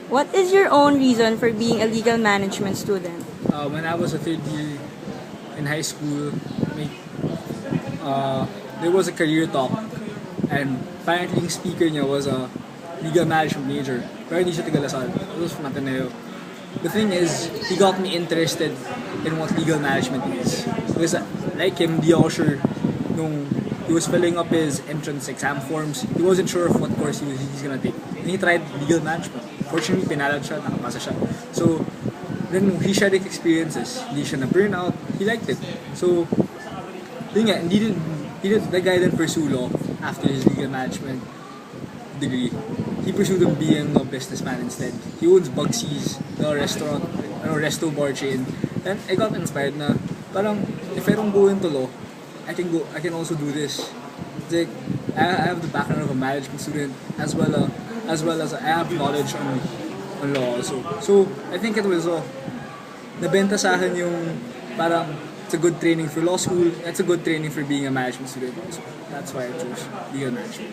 What is your own reason for being a legal management student? When I was a third year in high school, may, there was a career talk, and apparently yung speaker niya was a legal management major, pero hindi siya taga Lasal. It was from Ateneo. The thing is, he got me interested in what legal management is. Because like him, di ako sure nung he was filling up his entrance exam forms, he wasn't sure of what course he's gonna take. And he tried legal management. Fortunately, pinalad siya, nakapasa siya. So, then he shared his experiences. Hindi siya na-burnout. He liked it. So, yun nga, the guy didn't pursue law after his legal management degree. He pursued on being a businessman instead. He owns Bugsy's, the restaurant, resto bar chain. And I got inspired na parang if I don't go into law, I can also do this. It's like I have the background of a management student as well as I have knowledge on law also. So I think it was nabenta sa akin yung parang it's a good training for law school, it's a good training for being a management student also. That's why I chose legal management.